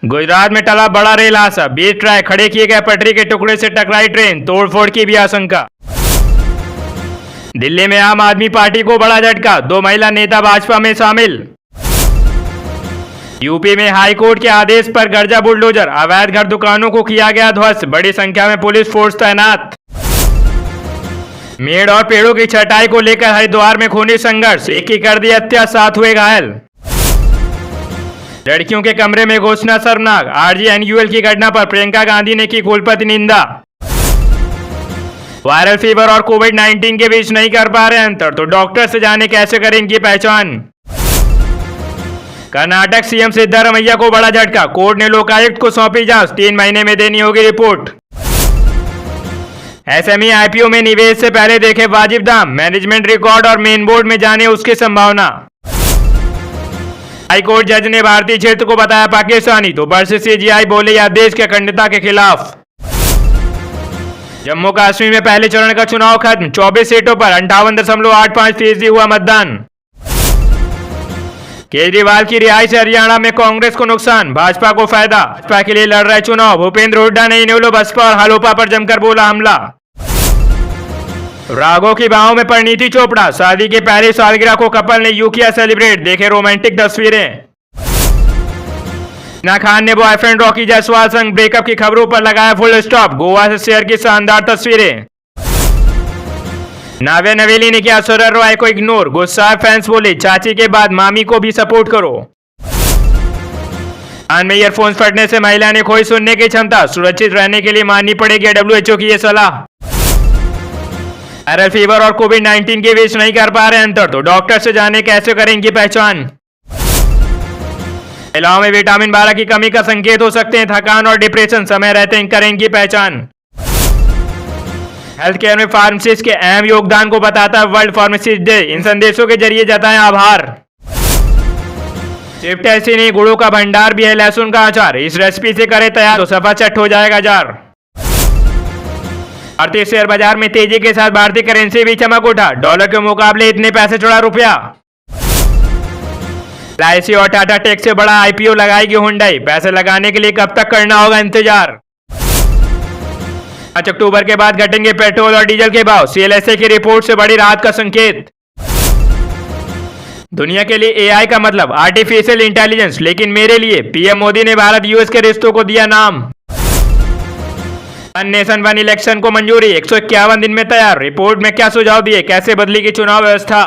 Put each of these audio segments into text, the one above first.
गुजरात में टला बड़ा रेल हादसा, 20 ट्रैक खड़े किए गए, पटरी के टुकड़े से टकराई ट्रेन, तोड़फोड़ की भी आशंका। दिल्ली में आम आदमी पार्टी को बड़ा झटका, 2 महिला नेता भाजपा में शामिल। यूपी में हाई कोर्ट के आदेश पर गर्जा बुलडोजर, अवैध घर दुकानों को किया गया ध्वस्त, बड़ी संख्या में पुलिस फोर्स तैनात। मेड़ और पेड़ों की छटाई को लेकर हरिद्वार में खूनी संघर्ष, एक की कर दी हत्या, 7 हुए घायल। लड़कियों के कमरे में घुसना शर्मनाक, आरजीएनयूएल की घटना पर प्रियंका गांधी ने की कुलपति निंदा। वायरल फीवर और कोविड-19 के बीच नहीं कर पा रहे अंतर, तो डॉक्टर से जाने कैसे करें इनकी पहचान। कर्नाटक सीएम सिद्धारमैया को बड़ा झटका, कोर्ट ने लोकायुक्त को सौंपी जांच, 3 महीने में देनी होगी रिपोर्ट। एसएमई आईपीओ में निवेश से पहले देखे वाजिब दाम, मैनेजमेंट रिकॉर्ड और मेन बोर्ड में जाने उसकी संभावना। हाईकोर्ट जज ने भारतीय क्षेत्र को बताया पाकिस्तानी, तो वर्ष सीजीआई बोले यह देश की अखंडता के खिलाफ। जम्मू कश्मीर में पहले चरण का चुनाव खत्म, 24 सीटों पर 58.85% हुआ मतदान। केजरीवाल की रिहाई से हरियाणा में कांग्रेस को नुकसान, भाजपा को फायदा, भाजपा के लिए लड़ रहे चुनाव। भूपेंद्र हुड्डा ने इनेलो, बसपा और हलोपा पर जमकर बोला हमला। राघव की बाहों में परिणीति चोपड़ा, शादी के पहली सालगिरह को कपल ने यूं किया सेलिब्रेट, देखे रोमांटिक तस्वीरें। हिना खान ने बॉयफ्रेंड रॉकी जायसवाल संग ब्रेकअप की खबरों पर लगाया फुल स्टॉप, गोवा से शेयर की शानदार तस्वीरें। नाव्या नवेली ने किया सुरर रॉय को इग्नोर, गुस्सा फैंस बोले चाची के बाद मामी को भी सपोर्ट करो। कान में ईयरफोन्स फटने से महिला ने खोई सुनने की क्षमता, सुरक्षित रहने के लिए माननी पड़ेगी डब्ल्यूएचओ की ये सलाह। वायरल फीवर और कोविड-19 के बीच नहीं कर पा रहे अंतर, तो डॉक्टर से जाने कैसे करें इनकी पहचान। महिलाओं में विटामिन 12 की कमी का संकेत हो सकते हैं थकान और डिप्रेशन, समय रहते हैं करें इनकी पहचान। हेल्थ केयर में फार्मासिस्ट के अहम योगदान को बताता है वर्ल्ड फार्मासिस्ट डे, इन संदेशों के जरिए जताएं आभार। सिर्फ ऐसी नहीं, गुड़ों का भंडार भी है लहसुन का अचार, इस रेसिपी से करें तैयार तो सफा चट हो जाएगा जार। भारतीय शेयर बाजार में तेजी के साथ भारतीय करेंसी भी चमक उठा, डॉलर के मुकाबले इतने पैसे चढ़ा रुपया। एलआईसी और टाटा टेक से बड़ा आईपीओ लगाएगी हुंडई, पैसे लगाने के लिए कब तक करना होगा इंतजार। 5 अक्टूबर के बाद घटेंगे पेट्रोल और डीजल के भाव, सीएलएसए की रिपोर्ट से बड़ी राहत का संकेत। दुनिया के लिए एआई का मतलब आर्टिफिशियल इंटेलिजेंस, लेकिन मेरे लिए पीएम मोदी ने भारत यूएस के रिश्तों को दिया नाम। वन नेशन वन इलेक्शन को मंजूरी, 151 दिन में तैयार, रिपोर्ट में क्या सुझाव दिए, कैसे बदलेगी चुनाव व्यवस्था।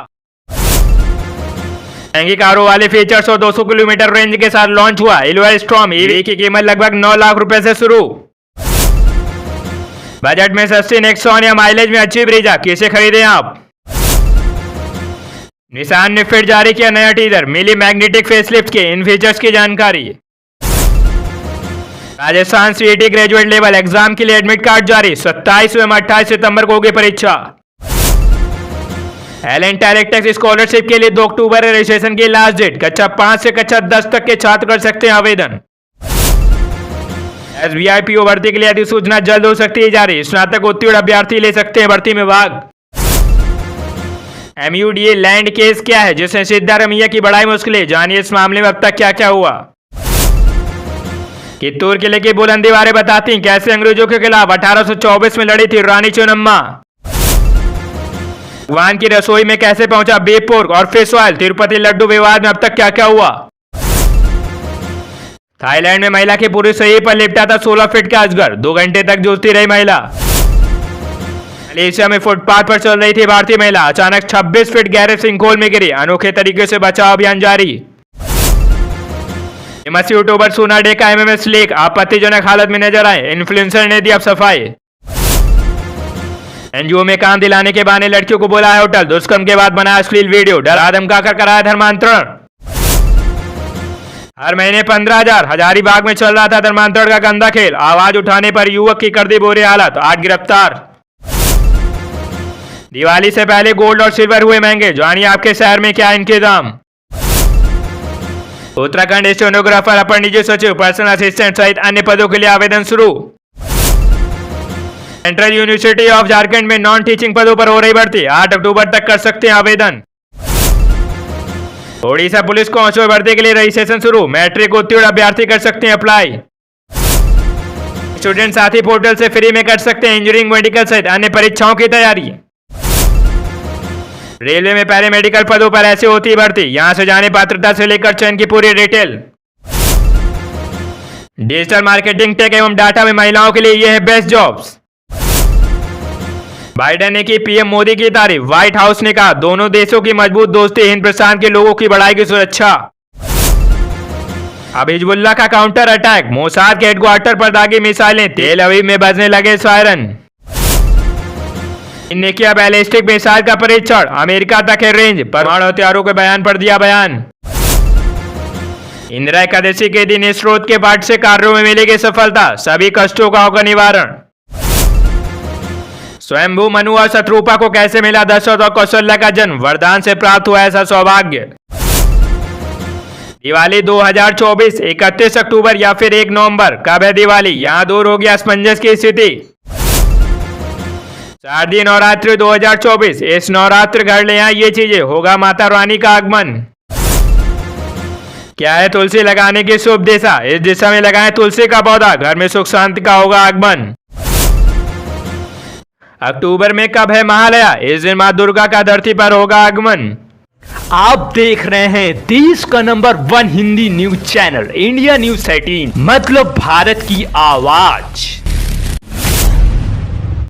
महंगी कारों वाले फीचर्स और 200 किलोमीटर रेंज के साथ लॉन्च हुआ इलोआ स्टॉर्म, ईवी की कीमत लगभग 9 लाख रुपए से शुरू। बजट में सस्ती नेक्सॉन या माइलेज में अच्छी ब्रीजा, किसे खरीदें आप। निसान ने फिर जारी किया नया टीजर, मिली मैग्नेटिक फेसलिफ्ट के इन फीचर्स की जानकारी। Rajasthan CET graduate level exam के लिए एडमिट कार्ड जारी, 27 एवं 28 सितंबर को होगी परीक्षा। एलेन टेलेक्टेक्स स्कॉलरशिप के लिए 2 अक्टूबर है रजिस्ट्रेशन की लास्ट डेट, कक्षा 5 से कक्षा 10 तक के छात्र कर सकते हैं आवेदन। एसबीआई पीओ भर्ती के लिए अधिसूचना जल्द हो सकती है जारी, स्नातक उत्तीर्ण अभ्यर्थी ले सकते हैं भर्ती में भाग। एमयूडीए लैंड केस क्या है जिसने सिद्धारमैया की बढ़ाई मुश्किलें, जानिए इस मामले में अब तक क्या क्या हुआ। कित्तूर किले की बुलंदी बारे बताती हैं कैसे अंग्रेजों के खिलाफ 1824 में लड़ी थी रानी चेन्नम्मा। भगवान की रसोई में कैसे पहुंचा बीफ पोर्क और फिश ऑयल, तिरुपति लड्डू विवाद में अब तक क्या क्या हुआ। थाईलैंड में महिला के पूरे शरीर पर लिपटा था 16 फीट का अजगर, 2 घंटे तक जूझती रही महिला। मलेशिया में फुटपाथ पर चल रही थी भारतीय महिला, अचानक 26 फीट गहरे सिंखोल में गिरी, अनोखे तरीके से बचाव अभियान जारी। फेमस यूट्यूबर सोना डे का एमएमएस लीक, आपत्तिजनक हालत में नजर आए, इन्फ्लुएंसर ने दी अब सफाई। एनजीओ में काम दिलाने के बहाने लड़कियों को बुलाया होटल, दुष्कर्म के बाद बनाया अश्लील वीडियो, डरा धमकाकर कराया धर्मांतरण। हर महीने 15,000, हजारीबाग में चल रहा था धर्मांतरण का गंदा खेल, आवाज उठाने पर युवक की कर दी बुरी हालत, 8 गिरफ्तार। दिवाली से पहले गोल्ड और सिल्वर हुए महंगे, जानिए आपके शहर में क्या इंतजाम। उत्तराखंड स्टेनोग्राफर, अपर निजी सचिव, पर्सनल असिस्टेंट सहित अन्य पदों के लिए आवेदन शुरू। सेंट्रल यूनिवर्सिटी ऑफ झारखंड में नॉन टीचिंग पदों पर हो रही भर्ती, 8 अक्टूबर तक कर सकते हैं आवेदन। ओडिशा पुलिस कांस्टेबल भर्ती के लिए रजिस्ट्रेशन शुरू, मैट्रिक उत्तीर्ण अभ्यर्थी कर सकते हैं अप्लाई। स्टूडेंट साथी पोर्टल से फ्री में कर सकते हैं इंजीनियरिंग, मेडिकल सहित अन्य परीक्षाओं की तैयारी। रेलवे में पैरामेडिकल पदों पर ऐसे होती है भर्ती, यहां से जाने पात्रता से लेकर चयन की पूरी डिटेल। डिजिटल मार्केटिंग, टेक एवं डाटा में महिलाओं के लिए यह है बेस्ट जॉब्स। बाइडेन ने की पीएम मोदी की तारीफ, व्हाइट हाउस ने कहा दोनों देशों की मजबूत दोस्ती हिंद प्रशांत के लोगों की बढ़ाएगी सुरक्षा। अब हिजबुल्लाह का काउंटर अटैक, मोसाद के हेडक्वार्टर पर दागी मिसाइलें, तेल अवीव में बजने लगे सायरन। चीन ने किया बैलिस्टिक मिसाइल का परीक्षण, अमेरिका तक है रेंज, परमाणु हथियारों के बयान पर दिया बयान। इंदिरा एकादशी के दिन इस स्रोत के पाठ से कार्यों में मिलेगी सफलता, सभी कष्टों का होगा निवारण। स्वयंभू मनु और शत्रुपा को कैसे मिला दशरथ और कौशल्या का जन्म, वरदान से प्राप्त हुआ ऐसा सौभाग्य। दिवाली 2024 31 अक्टूबर या फिर 1 नवंबर, कब है दिवाली, यहां दूर होगी असमंजस की स्थिति। शारदीय नवरात्रि 2024, इस नवरात्र घर ले आए ये चीजें, होगा माता रानी का आगमन। क्या है तुलसी लगाने की शुभ दिशा, इस दिशा में लगाएं तुलसी का पौधा, घर में सुख शांति का होगा आगमन। अक्टूबर में कब है महालया, इस दिन मां दुर्गा का धरती पर होगा आगमन। आप देख रहे हैं देश का number 1 Hindi news channel India news 18, मतलब भारत की आवाज।